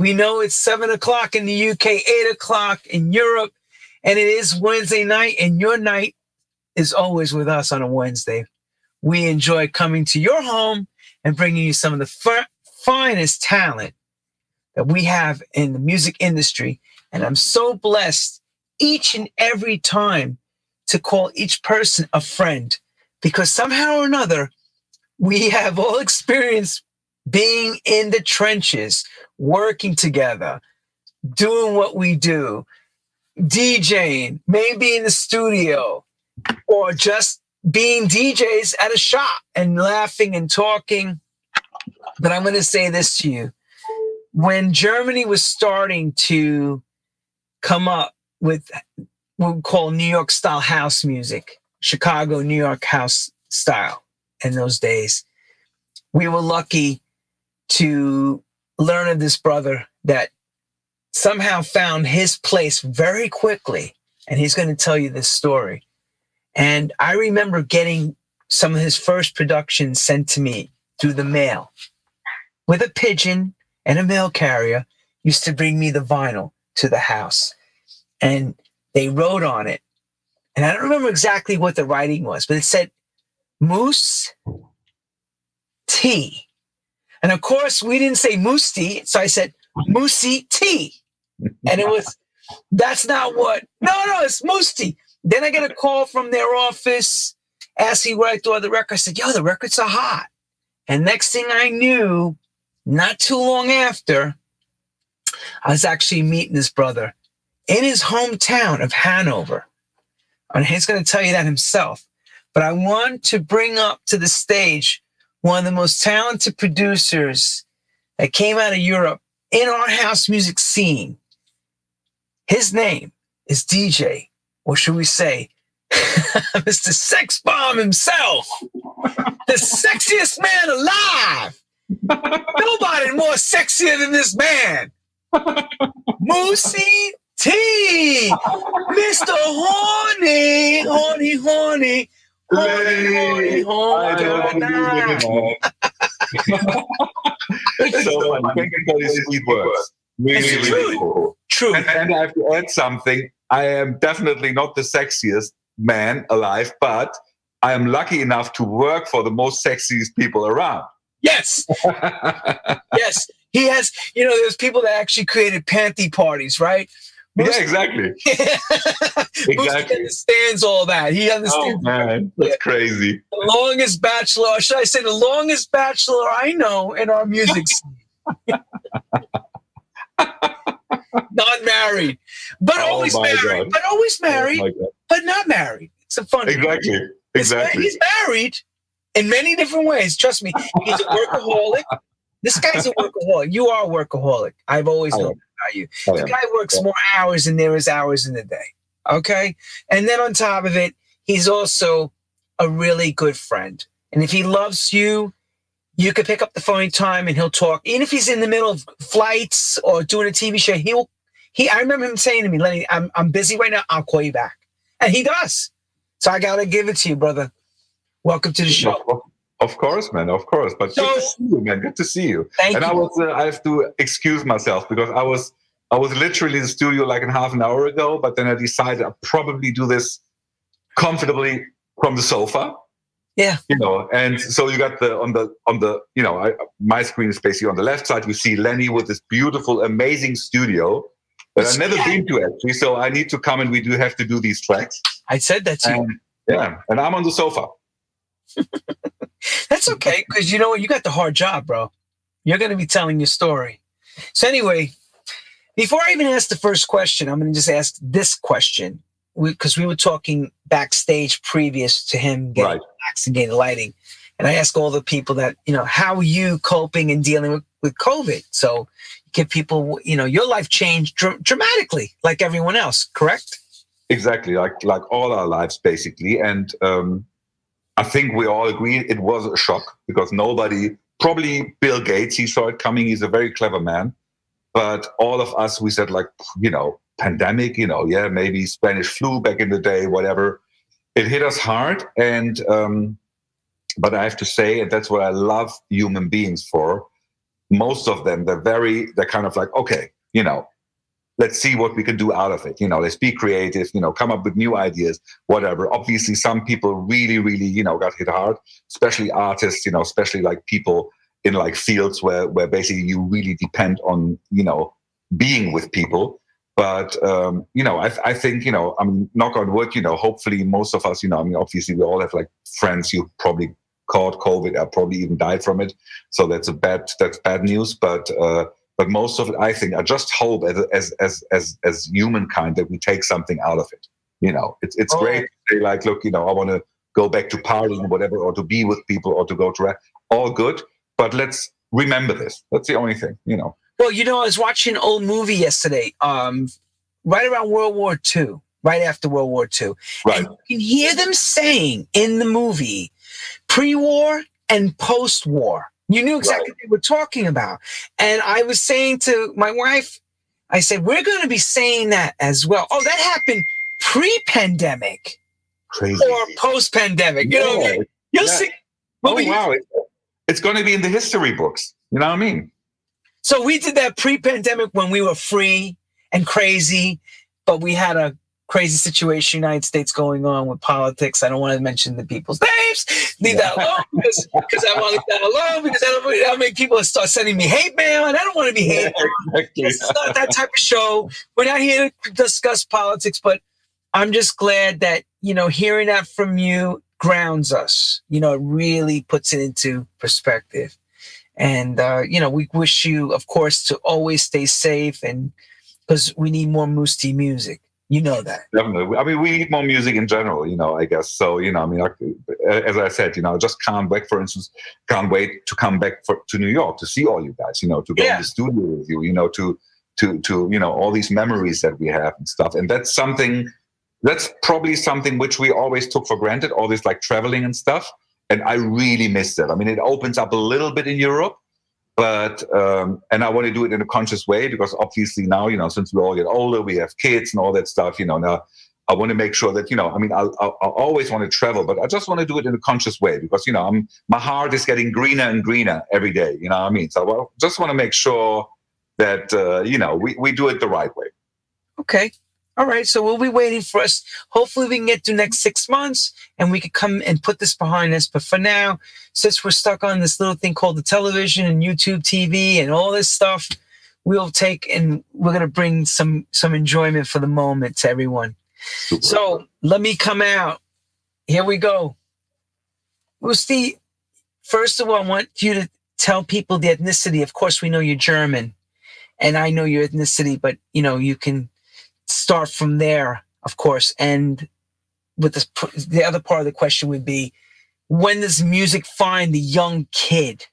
We know it's 7 o'clock in the UK, 8 o'clock in Europe, and it is Wednesday night, and your night is always with us on a Wednesday. We enjoy coming to your home and bringing you some of the finest talent that we have in the music industry. And I'm so blessed each and every time to call each person a friend, because somehow or another, we have all experienced being in the trenches, working together, doing what we do, DJing, maybe in the studio, or just being DJs at a shop and laughing and talking. But I'm going to say this to you. When Germany was starting to come up with what we call New York style house music, Chicago, New York house style in those days, we were lucky to learn of this brother that somehow found his place very quickly. And he's going to tell you this story. And I remember getting some of his first productions sent to me through the mail with a pigeon and a mail carrier. Used to bring me the vinyl to the house, and they wrote on it. And I don't remember exactly what the writing was, but it said Mousse T. And of course, we didn't say Mousse T, so I said Mousse T. And it was, that's not what, no, it's Mousse T. Then I get a call from their office asking what I thought of the record. I said, yo, the records are hot. And next thing I knew, not too long after, I was actually meeting this brother in his hometown of Hanover. And he's going to tell you that himself. But I want to bring up to the stage one of the most talented producers that came out of Europe in our house music scene. His name is DJ, or should we say, Mr. Sex Bomb himself, the sexiest man alive. Nobody more sexier than this man. Mousse T, Mr. Horny, horny, horny, horny, horny, horny. It's so funny. Thank you for these sweet words. Really, really cool. True. And I have to add something. I am definitely not the sexiest man alive, but I am lucky enough to work for the most sexiest people around. Yes. Yes. He has, there's people that actually created panty parties, right? Yeah, exactly. Exactly. He understands all that. He understands. Oh, man. That's crazy. The longest bachelor, or should I say the longest bachelor I know in our music scene. Not married, but always married. But always married, but not married. It's a funny. Exactly. He's married in many different ways. Trust me. He's a workaholic. This guy's a workaholic. You are a workaholic. I've always known about you. The guy works more hours than there is hours in the day. Okay? And then on top of it, he's also a really good friend. And if he loves you, you could pick up the phone anytime and he'll talk. Even if he's in the middle of flights or doing a TV show, I remember him saying to me, Lenny, I'm busy right now. I'll call you back. And he does. So I got to give it to you, brother. Welcome to the show. Of course, man. Of course. But good to see you, man. Good to see you. Thank you. I have to excuse myself because I was literally in the studio like half an hour ago, but then I decided I'd probably do this comfortably from the sofa. Yeah. And so you got my screen is basically on the left side. We see Lenny with this beautiful, amazing studio that I've never been to actually. So I need to come and we do have to do these tracks. I said that to you. Yeah. And I'm on the sofa. That's okay. Because you know what? You got the hard job, bro. You're going to be telling your story. So anyway, before I even ask the first question, I'm going to just ask this question. Because we were talking backstage previous to him getting relaxed and getting lighting. And I ask all the people that, how are you coping and dealing with COVID? So give people, your life changed dramatically like everyone else, correct? Exactly. Like all our lives, basically. And I think we all agree it was a shock because probably Bill Gates, he saw it coming. He's a very clever man. But all of us, we said pandemic, maybe Spanish flu back in the day, whatever. It hit us hard. And, but I have to say, and that's what I love human beings for, most of them, they're kind of like, okay, let's see what we can do out of it. Let's be creative, come up with new ideas, whatever. Obviously, some people really, really, got hit hard, especially artists, especially like people in like fields where basically you really depend on, being with people. But, I think, knock on wood, hopefully most of us, obviously we all have like friends who probably caught COVID or probably even died from it. So that's bad news. But most of it, I think, I just hope as humankind that we take something out of it. It's great to say like, look, I want to go back to partying or whatever, or to be with people, or to go to all good. But let's remember this. That's the only thing, Well, I was watching an old movie yesterday, right around World War II, right after World War II. Right. And you can hear them saying in the movie, pre-war and post-war. You knew exactly what they were talking about. And I was saying to my wife, I said, we're going to be saying that as well. Oh, that happened pre-pandemic. Crazy. Or post-pandemic. You'll see. Wow. It's going to be in the history books. You know what I mean? So we did that pre-pandemic when we were free and crazy, but we had a crazy situation in the United States going on with politics. I don't want to mention the people's names. Leave that alone because I want to leave that alone because I don't make people start sending me hate mail, and I don't want to be hated. Exactly. This is not that type of show. We're not here to discuss politics, but I'm just glad that, hearing that from you grounds us. It really puts it into perspective. And, we wish you, of course, to always stay safe, and because we need more Mousse T music. You know that. Definitely. I mean, we need more music in general, I guess. So, as I said, I just can't wait, for instance, can't wait to come back to New York to see all you guys, to go to the studio with you, to all these memories that we have and stuff. And that's probably something which we always took for granted, all this like traveling and stuff. And I really miss that. I mean, it opens up a little bit in Europe, but, and I want to do it in a conscious way, because obviously now, since we all get older, we have kids and all that stuff, now I want to make sure that, I'll always want to travel, but I just want to do it in a conscious way, because, my heart is getting greener and greener every day, you know what I mean? So I just want to make sure that, we do it the right way. Okay. All right. So we'll be waiting for us. Hopefully we can get through the next 6 months and we can come and put this behind us. But for now, since we're stuck on this little thing called the television and YouTube TV and all this stuff, we'll take and we're going to bring some enjoyment for the moment to everyone. Super. So let me come out. Here we go. Mousse T, first of all, I want you to tell people the ethnicity. Of course, we know you're German and I know your ethnicity, but you can start from there, of course. And with the other part of the question would be, when does music find the young kid?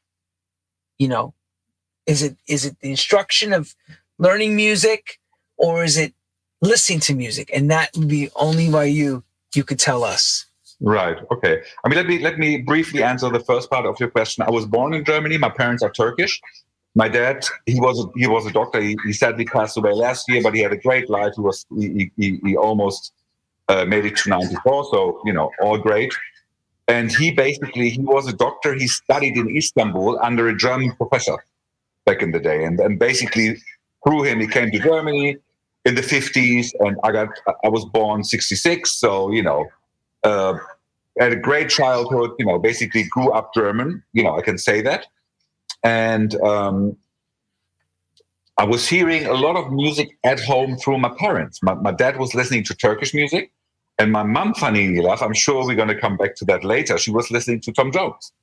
Is it the instruction of learning music, or is it listening to music? And that would be only by you could tell us. Right. Okay. I mean, let me briefly answer the first part of your question. I was born in Germany. My parents are Turkish. My dad, he was a doctor. He sadly passed away last year, but he had a great life. He almost made it to 94. So, all great. And he was a doctor. He studied in Istanbul under a German professor back in the day. And basically through him, he came to Germany in the 50s. And I was born 66. So, had a great childhood, basically grew up German, I can say that. And I was hearing a lot of music at home through my parents. My dad was listening to Turkish music, and my mom, funny enough, I'm sure we're going to come back to that later, she was listening to Tom Jones.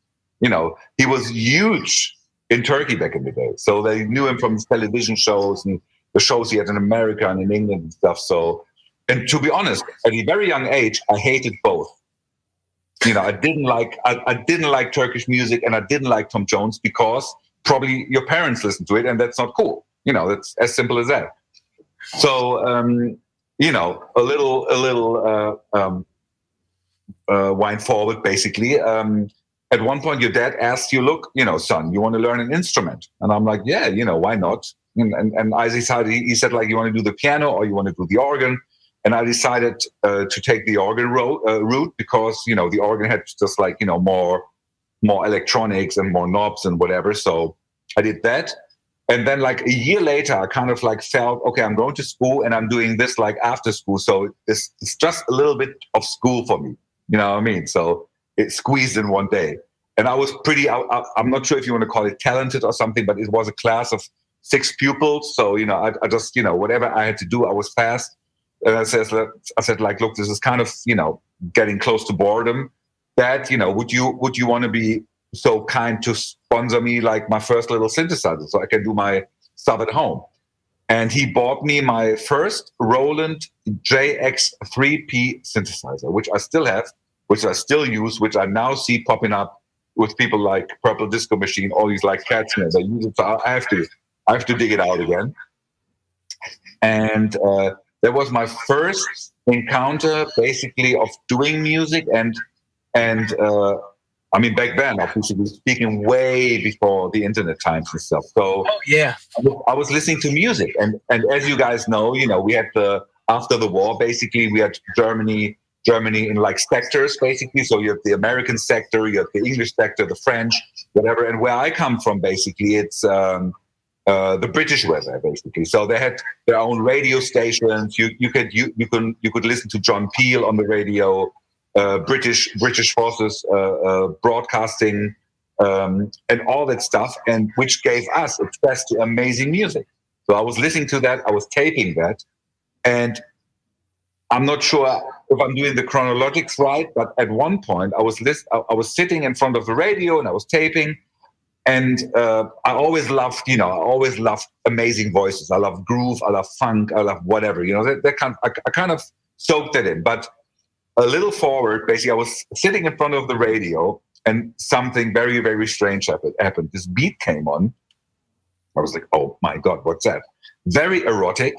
He was huge in Turkey back in the day. So they knew him from his television shows and the shows he had in America and in England and stuff. So, and to be honest, at a very young age, I hated both. I didn't like Turkish music, and I didn't like Tom Jones because probably your parents listened to it, and that's not cool. That's as simple as that. So, a little wind forward, basically. At one point, your dad asked you, "Look, son, you want to learn an instrument?" And I'm like, "Yeah, why not?" And I decided, he said, like, "You want to do the piano or you want to do the organ?" And I decided to take the organ route because, the organ had just like, more electronics and more knobs and whatever. So I did that. And then like a year later, I kind of like felt, okay, I'm going to school and I'm doing this like after school. So it's just a little bit of school for me. You know what I mean? So it squeezed in one day. And I was I'm not sure if you want to call it talented or something, but it was a class of 6 pupils. So, I just, whatever I had to do, I was fast. And I said, like, look, this is kind of, getting close to boredom. Dad, would you want to be so kind to sponsor me like my first little synthesizer so I can do my stuff at home? And he bought me my first Roland JX3P synthesizer, which I still have, which I still use, which I now see popping up with people like Purple Disco Machine, all these like cats, they use it. So I have to dig it out again. And that was my first encounter, basically, of doing music. And I mean, back then, obviously, we were speaking way before the internet times and stuff. So I was listening to music, and as you guys know, we had after the war, basically, we had Germany in like sectors, basically. So you have the American sector, you have the English sector, the French, whatever. And where I come from, basically, it's the British were there, basically. So they had their own radio stations. You could listen to John Peel on the radio, British forces broadcasting, and all that stuff, and which gave us access to amazing music. So I was listening to that. I was taping that, and I'm not sure if I'm doing the chronologics right, but at one point I was sitting in front of the radio and I was taping, and I always loved amazing voices. I love groove, I love funk, I love whatever. I kind of soaked it in. But a little forward, basically, I was sitting in front of the radio, and something very, very strange happened. This beat came on. I was like, oh my God, what's that? Very erotic.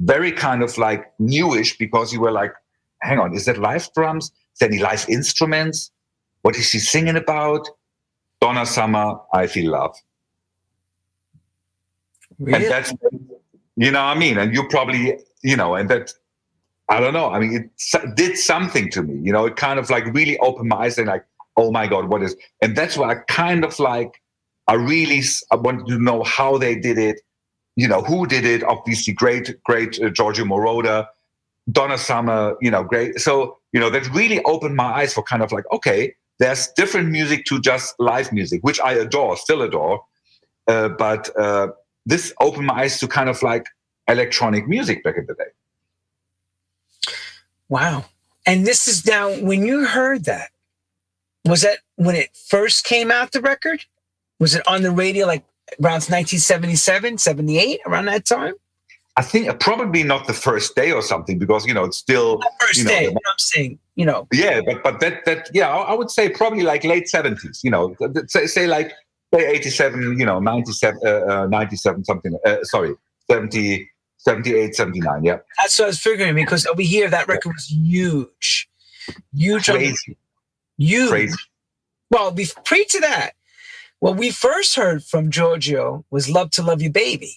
Very kind of like newish, because you were like, hang on, is that live drums? Is there any live instruments? What is she singing about? Donna Summer, I Feel Love. Really? And that's, what I mean? And you probably, and that, I don't know. I mean, it did something to me, it kind of like really opened my eyes and like, oh my God, what is, and that's why I kind of like, I wanted to know how they did it. Who did it? Obviously, great Giorgio Moroder, Donna Summer, great. So, that really opened my eyes for kind of like, okay, there's different music to just live music, which I still adore. But this opened my eyes to kind of like electronic music back in the day. Wow. And this is now, when you heard that, was that when it first came out, the record? Was it on the radio like around 1977, 78, around that time? I think probably not the first day or something, because, it's still... The first day, what I'm saying, Yeah, but that I would say probably like late 70s, say 87, 97, something, 70, 78, 79, yeah. That's what I was figuring, because over here, that record was huge. Huge. Crazy. Huge. Crazy. Well, pre to that, what we first heard from Giorgio was Love to Love You Baby.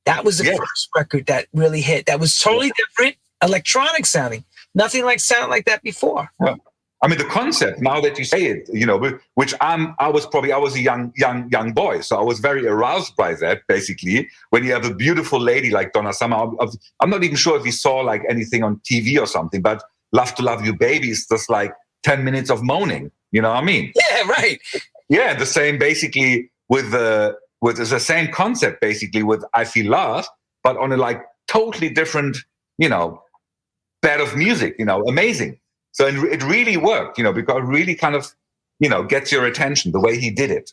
That was the first record that really hit. That was totally different, electronic sounding. Nothing sounded like that before. Yeah. I mean, the concept, now that you say it, which I was a young boy, so I was very aroused by that, basically. When you have a beautiful lady like Donna Summer, I'm not even sure if he saw like anything on TV or something, but Love to Love You Baby is just like 10 minutes of moaning. You know what I mean? Yeah, right. Yeah, the same basically with the same concept basically with I Feel Love, but on a like totally different, bed of music, amazing. So it really worked, because it really kind of, gets your attention the way he did it.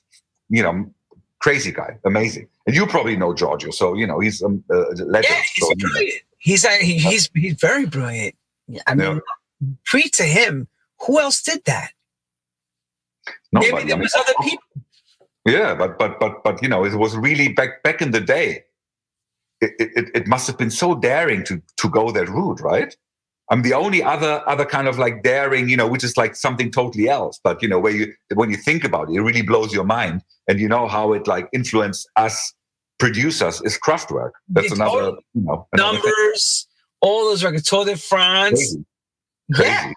Crazy guy, amazing. And you probably know Giorgio, so he's a legend. Yeah, he's brilliant. He's very brilliant. I mean, pre to him, who else did that? Nobody. Maybe there was other people. Yeah, but it was really back in the day. It must have been so daring to go that route, right? I'm the only other kind of like daring, which is like something totally else. But when you think about it, it really blows your mind, and how it like influenced us producers is Kraftwerk. That's another, Numbers, all those records, Tour de France. Crazy. Yeah.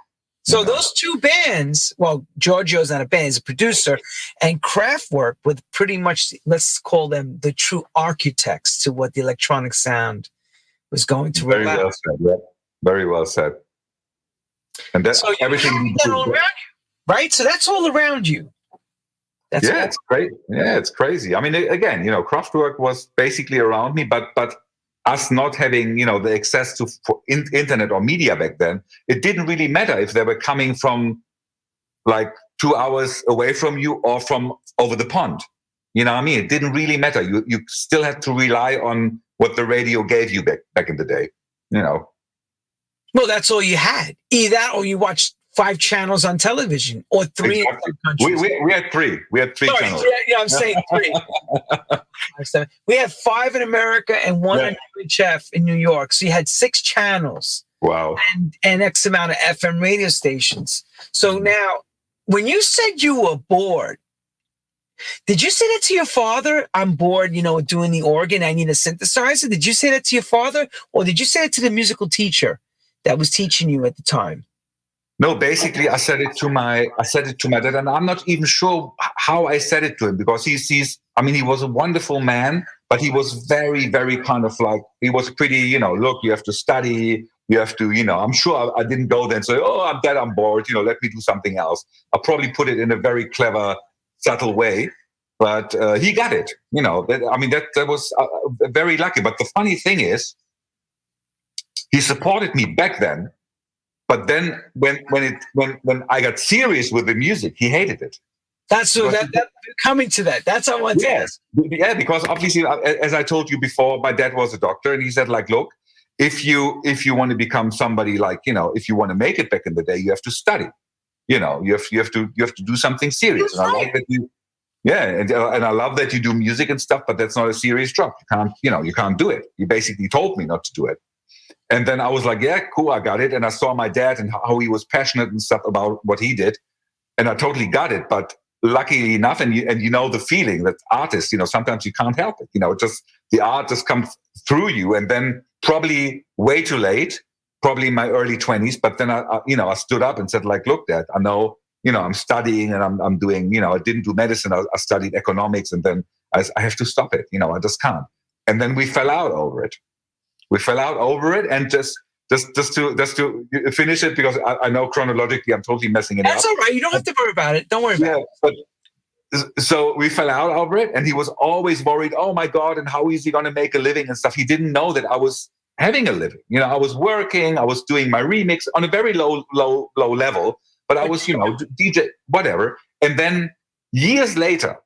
So those two bands, well, Giorgio's not a band, he's a producer, and Kraftwerk were pretty much, let's call them the true architects to what the electronic sound was going to Very roll well out. said. Yeah. Very well said. And that's So everything. that all around you, right? So that's all around you. It's great. Yeah, it's crazy. I mean, again, Kraftwerk was basically around me, but us not having, the access to internet or media back then, it didn't really matter if they were coming from like 2 hours away from you or from over the pond. You know what I mean? It didn't really matter. You still had to rely on what the radio gave you back in the day. Well, that's all you had. Either that or you watched 5 channels on television, or 3 exactly. in some countries. We had 3. We had 3 channels. Yeah, I'm saying 3. We had 5 in America and 1 in UHF in New York. So you had 6 channels. Wow. And X amount of FM radio stations. So now, when you said you were bored, did you say that to your father? I'm bored, doing the organ. I need a synthesizer. Did you say that to your father? Or did you say it to the musical teacher that was teaching you at the time? No, basically I said it to my dad, and I'm not even sure how I said it to him, because he was a wonderful man, but he was very, very kind of like, he was pretty, look, you have to study, you have to, I'm sure I didn't go there and say, oh, I'm bored, let me do something else. I probably put it in a very clever, subtle way, but he got it, that was very lucky. But the funny thing is, he supported me back then. But then, when I got serious with the music, he hated it. That's coming to that. That's how I want to ask. Yeah, because obviously, as I told you before, my dad was a doctor, and he said, like, look, if you want to become somebody, like, if you want to make it back in the day, you have to study. You have to do something serious. And I like that you, and I love that you do music and stuff, but that's not a serious job. You can't do it. He basically told me not to do it. And then I was like, yeah, cool, I got it. And I saw my dad and how he was passionate and stuff about what he did. And I totally got it. But luckily enough, and the feeling that artists, sometimes you can't help it. The art just comes through you. And then probably way too late, probably in my early 20s. But then I stood up and said, like, look, Dad, I know, I'm studying and I'm doing, I didn't do medicine. I studied economics, and then I have to stop it. I just can't. And then we fell out over it. And just to finish it, because I know chronologically I'm totally messing it up. That's all right. You don't have to worry about it. Don't worry about it. But so we fell out over it, and he was always worried, oh my God, and how is he going to make a living and stuff. He didn't know that I was having a living. I was working, I was doing my remix on a very low level, but I was, DJ, whatever. And then years later,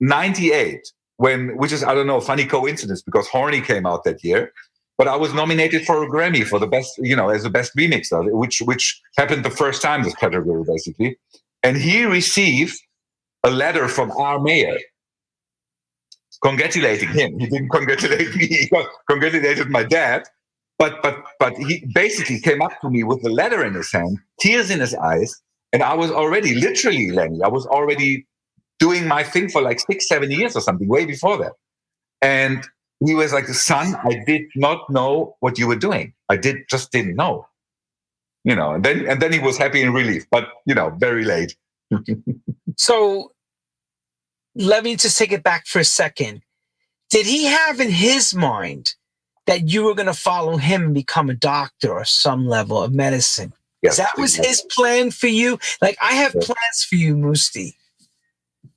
98, which is, I don't know, funny coincidence, because Horny came out that year, but I was nominated for a Grammy for the best, as the best remixer, which happened the first time, this category, basically. And he received a letter from our mayor congratulating him. He didn't congratulate me, he congratulated my dad, but he basically came up to me with the letter in his hand, tears in his eyes, and I was already, literally, Lenny, I was already doing my thing for like 6-7 years or something, way before that. And he was like, son, I did not know what you were doing. I just didn't know. And then he was happy and relieved, but very late. So let me just take it back for a second. Did he have in his mind that you were going to follow him and become a doctor or some level of medicine? Yes, that was his plan for you? Like, I have plans for you, Mousse T.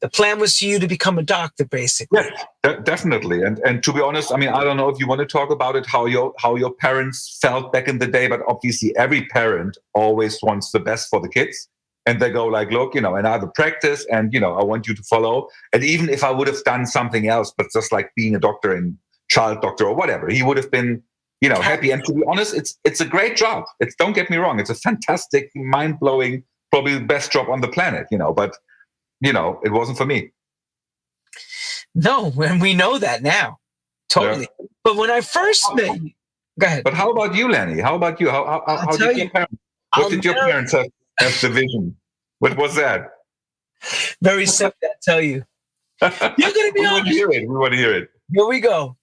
The plan was for you to become a doctor, basically. Yeah, definitely. And to be honest, I mean, I don't know if you want to talk about it, how your parents felt back in the day, but obviously every parent always wants the best for the kids. And they go like, look, and I have a practice, and, I want you to follow. And even if I would have done something else, but just like being a doctor and child doctor or whatever, he would have been, happy. And to be honest, it's a great job. Don't get me wrong. It's a fantastic, mind-blowing, probably the best job on the planet, but it wasn't for me. No, and we know that now. Totally. Yeah. But when I first met you, go ahead. But how about you, Lenny? How about you? How did your parents, what did your parents have the vision? What was that? Very simple, I tell you. You're going to be on. We want to hear it. Here we go.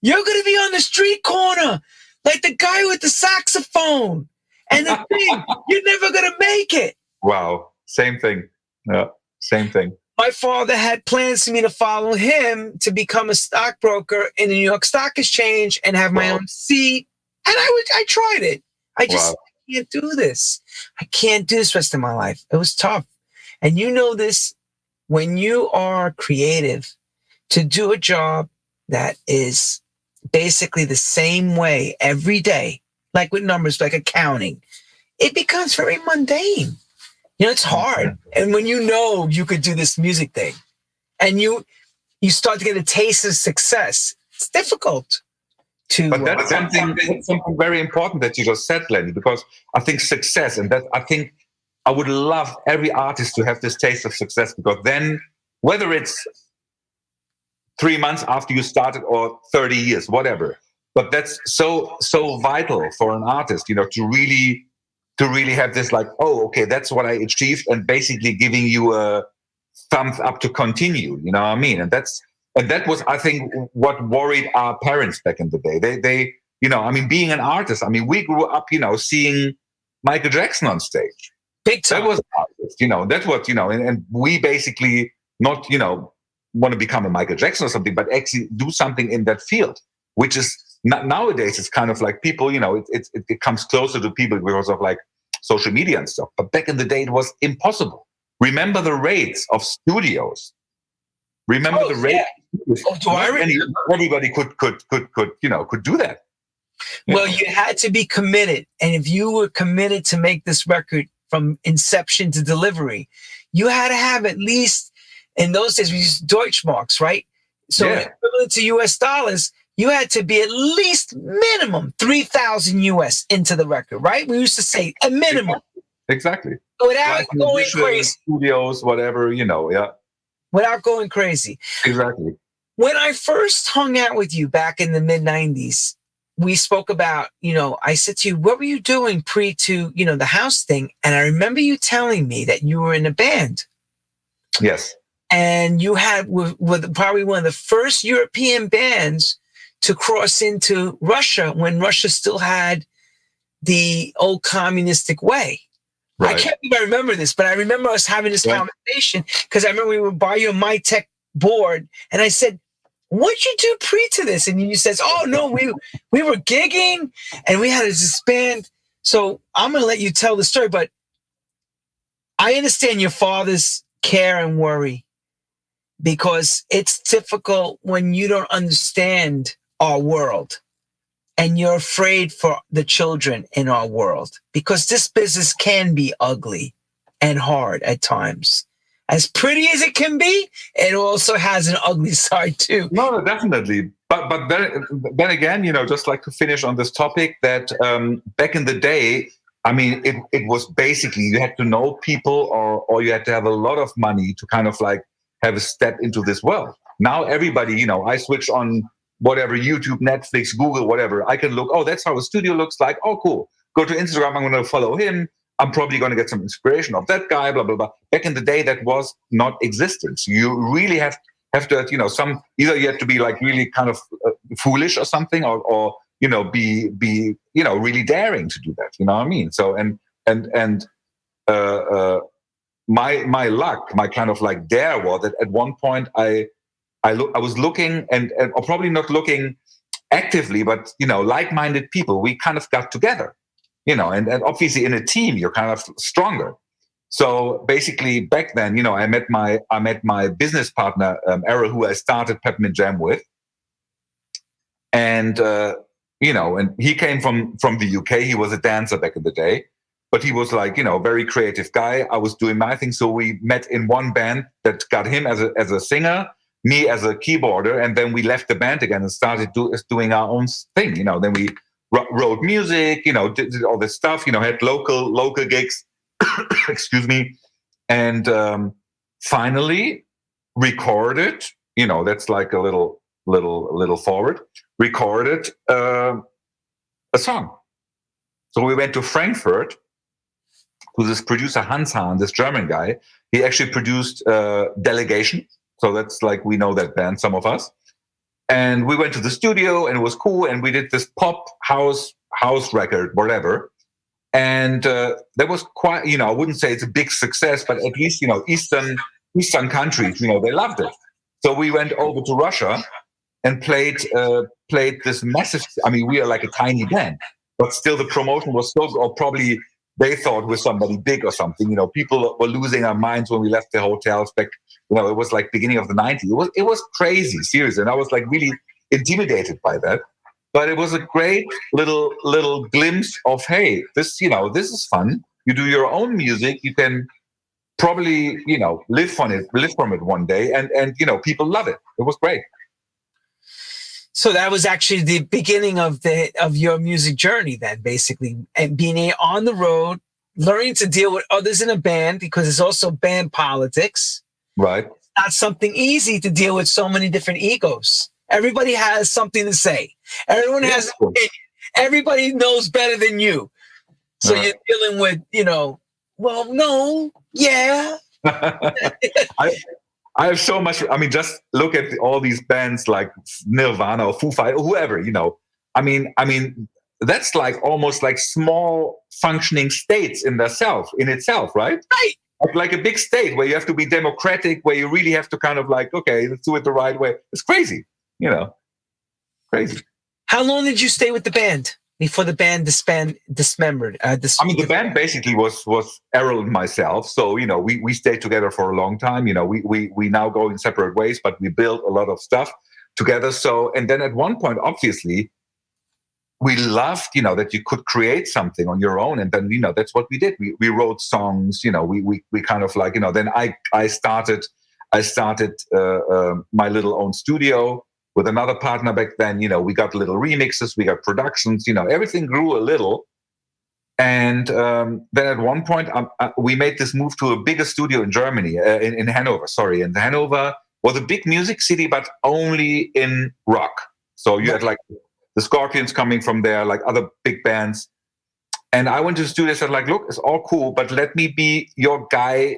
You're going to be on the street corner, like the guy with the saxophone. And the thing, you're never going to make it. Wow. Same thing. Yeah. Same thing. My father had plans for me to follow him to become a stockbroker in the New York Stock Exchange and have my own seat. And I tried it. I just can't do this. I can't do this rest of my life. It was tough. And you know this, when you are creative, to do a job that is basically the same way every day, like with numbers, like accounting, it becomes very mundane. You know, it's hard. And when you know you could do this music thing and you start to get a taste of success, it's difficult to... But that's something very important that you just said, Lenny, because I think success, and that I think I would love every artist to have this taste of success, because then, whether it's 3 months after you started or 30 years, whatever, but that's so vital for an artist, you know, to really have this, like, oh, okay, that's what I achieved, and basically giving you a thumbs up to continue, you know what I mean? And that was, I think, what worried our parents back in the day. They you know, I mean, being an artist, I mean, we grew up, you know, seeing Michael Jackson on stage. Big time. That was artist, you know, that's what, you know, and we basically not, you know, want to become a Michael Jackson or something, but actually do something in that field, which is nowadays it's kind of like people, you know, it comes closer to people because of like social media and stuff. But back in the day, it was impossible. Remember the rates of studios. Remember the rates. Yeah. Everybody could do that. Well, you had to be committed. And if you were committed to make this record from inception to delivery, you had to have at least, in those days, we used Deutschmarks, right? So equivalent to US dollars, you had to be at least minimum 3,000 US into the record, right? We used to say a minimum. Exactly. Without going crazy. Studios, whatever, you know, yeah. Without going crazy. Exactly. When I first hung out with you back in the mid-90s, we spoke about, you know, I said to you, what were you doing pre to, you know, the house thing? And I remember you telling me that you were in a band. Yes. And you had with probably one of the first European bands to cross into Russia when Russia still had the old communistic way. Right. I can't even remember this, but I remember us having this conversation because I remember we were by your MyTech board and I said, what'd you do pre to this? And you says, oh no, we were gigging and we had this band. So I'm going to let you tell the story, but I understand your father's care and worry because it's difficult when you don't understand our world and you're afraid for the children in our world because this business can be ugly and hard at times. As pretty as it can be, it also has an ugly side too. No, definitely. But then again, you know, just like to finish on this topic, that back in the day, I mean, it was basically you had to know people or you had to have a lot of money to kind of like have a step into this world. Now everybody, you know, I switch on whatever, YouTube, Netflix, Google, whatever. I can look, oh, that's how a studio looks like. Oh, cool. Go to Instagram, I'm going to follow him. I'm probably going to get some inspiration of that guy, blah, blah, blah. Back in the day, that was not existing. So you really have to, you know, either you have to be like really kind of foolish or something, or you know, be you know, really daring to do that. You know what I mean? So my luck, my kind of like dare was that at one point I was looking or probably not looking actively, but you know, like-minded people, we kind of got together. You know, and obviously in a team, you're kind of stronger. So basically back then, you know, I met my business partner, Errol, who I started Peppermint Jam with. And, you know, and he came from the UK. He was a dancer back in the day, but he was like, you know, very creative guy. I was doing my thing. So we met in one band that got him as a singer, me as a keyboarder. And then we left the band again and started doing our own thing. You know, then we wrote music, you know, did all this stuff, you know, had local gigs, excuse me, and finally recorded, you know, that's like a little forward, recorded a song. So we went to Frankfurt to this producer Hans Hahn, this German guy. He actually produced Delegation. So that's like, we know that band, some of us. And we went to the studio and it was cool. And we did this pop house record, whatever. And there was quite, I wouldn't say it's a big success, but at least, Eastern countries, they loved it. So we went over to Russia and played this massive. I mean, we are like a tiny band, but still the promotion was so, or probably they thought we're somebody big or something. People were losing our minds when we left the hotels back. It was like beginning of the 90s. It was crazy, seriously, and I was like really intimidated by that. But it was a great little glimpse of, hey, this is fun. You do your own music. You can probably live from it one day, and people love it. It was great. So that was actually the beginning of your music journey, then, basically, and being on the road, learning to deal with others in a band, because it's also band politics. Right. It's not something easy to deal with so many different egos. Everybody has something to say. Everyone has an opinion. Everybody knows better than you. So you're dealing with, well, no, yeah. I have so much. I mean, just look at all these bands like Nirvana or Foo Fighters, or whoever. I mean, that's like almost like small functioning states in itself, right? Right. Like a big state where you have to be democratic, where you really have to kind of like, okay, let's do it the right way. It's crazy, crazy. How long did you stay with the band before the band dismembered? The band basically was Errol and myself. So, we stayed together for a long time. We now go in separate ways, but we built a lot of stuff together. So, and then at one point, obviously, we loved, that you could create something on your own. And then, that's what we did. We wrote songs, we kind of like, then I started my little own studio with another partner back then. We got little remixes, we got productions, everything grew a little. And then at one point, we made this move to a bigger studio in Germany, in Hanover, sorry. And Hanover was a big music city, but only in rock. So you had like the Scorpions coming from there, like other big bands. And I went to the studio and said, like, look, it's all cool, but let me be your guy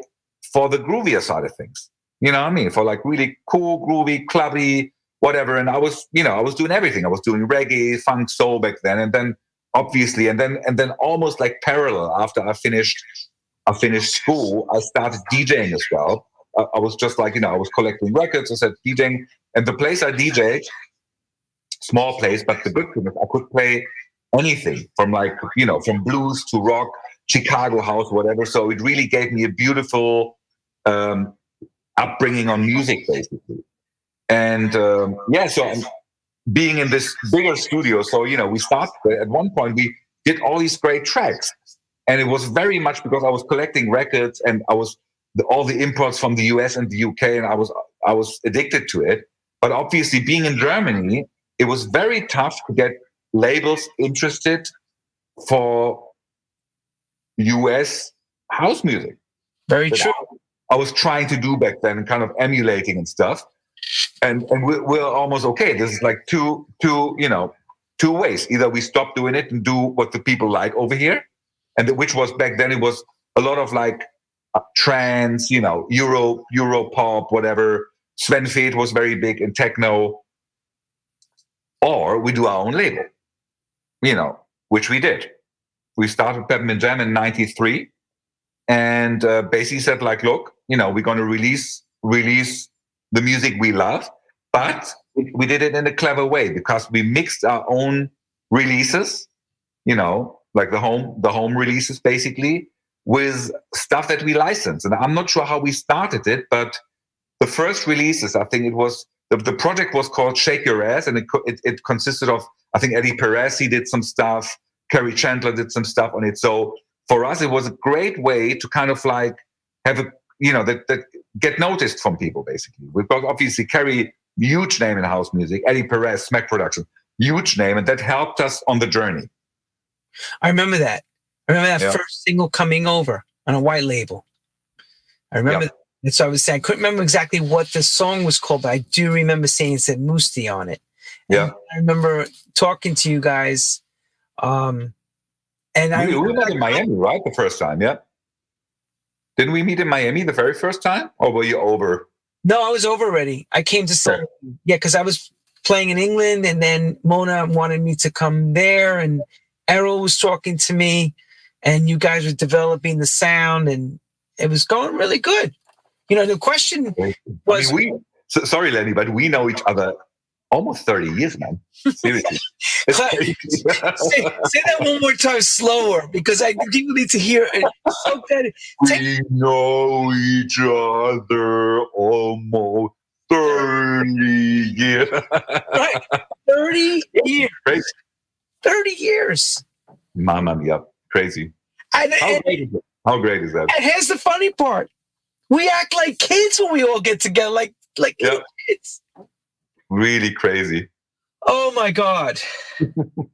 for the groovier side of things. You know what I mean? For like really cool, groovy, clubby, whatever. And I was doing everything. I was doing reggae, funk, soul back then. And then obviously, and then almost like parallel after I finished school, I started DJing as well. I was just like, I was collecting records. I said DJing. And the place I DJed, small place, but the good thing is I could play anything from like, from blues to rock, Chicago house, whatever. So it really gave me a beautiful upbringing on music, basically. And so I'm being in this bigger studio. So, we started at one point, we did all these great tracks. And it was very much because I was collecting records and I was all the imports from the US and the UK, and I was addicted to it. But obviously being in Germany, it was very tough to get labels interested for US house music. Very true. I was trying to do back then, kind of emulating and stuff. And we're almost okay. This is like two ways. Either we stop doing it and do what the people like over here, and which was back then, it was a lot of like trance, Euro pop, whatever. Sven Feth was very big in techno. Or we do our own label, which we did. We started Peppermint Jam in '93, and basically said like, look, we're going to release the music we love, but we did it in a clever way because we mixed our own releases, like the home releases basically, with stuff that we licensed. And I'm not sure how we started it, but the first releases, I think it was, the project was called Shake Your Ass, and it consisted of, I think Eddie Perez, he did some stuff, Kerry Chandler did some stuff on it. So for us, it was a great way to kind of like have a, that get noticed from people, basically. Because obviously Kerry, huge name in house music, Eddie Perez, Smack Production, huge name, and that helped us on the journey. I remember that. First single coming over on a white label. I remember that. And so I was saying, I couldn't remember exactly what the song was called, but I do remember saying it said Mousse T on it. And I remember talking to you guys. And we met in Miami, right? The first time, yeah? Didn't we meet in Miami the very first time? Or were you over? No, I was over already. I came to San because I was playing in England, and then Mona wanted me to come there, and Errol was talking to me. and you guys were developing the sound, and it was going really good. You know, the question was, sorry, Lenny, but we know each other almost 30 years, man. Seriously. say that one more time slower, because I people need to hear it. So that we know each other almost 30 years. Right. 30 years. Crazy. 30 years. Mamma mia. Crazy. How great is that? And here's the funny part. We act like kids when we all get together, like kids. Really crazy. Oh my God.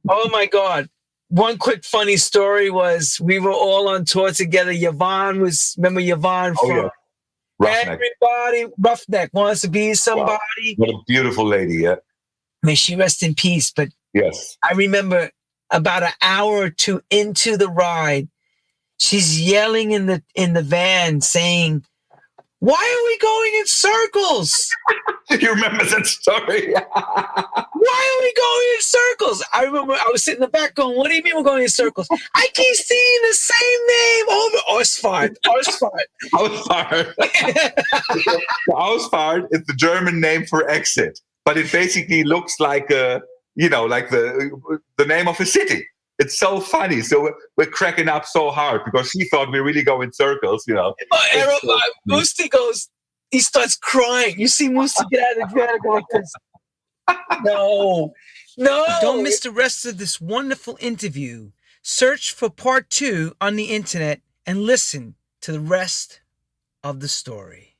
Oh my God. One quick funny story was we were all on tour together. Remember Yvonne from Roughneck. Everybody, Roughneck Wants to Be Somebody. Wow. What a beautiful lady, yeah. May she rest in peace. But yes, I remember about an hour or two into the ride, she's yelling in the van saying, "Why are we going in circles?" You remember that story? Why are we going in circles? I remember I was sitting in the back going, "What do you mean we're going in circles?" I keep seeing the same name over. Ausfahrt. Ausfahrt. Ausfahrt is the German name for exit, but it basically looks like the name of a city. It's so funny. So we're cracking up so hard because she thought we really go in circles, you know. Mousse T goes, he starts crying. You see Mousse T get out of the van and go like this. No. Don't miss the rest of this wonderful interview. Search for part 2 on the internet and listen to the rest of the story.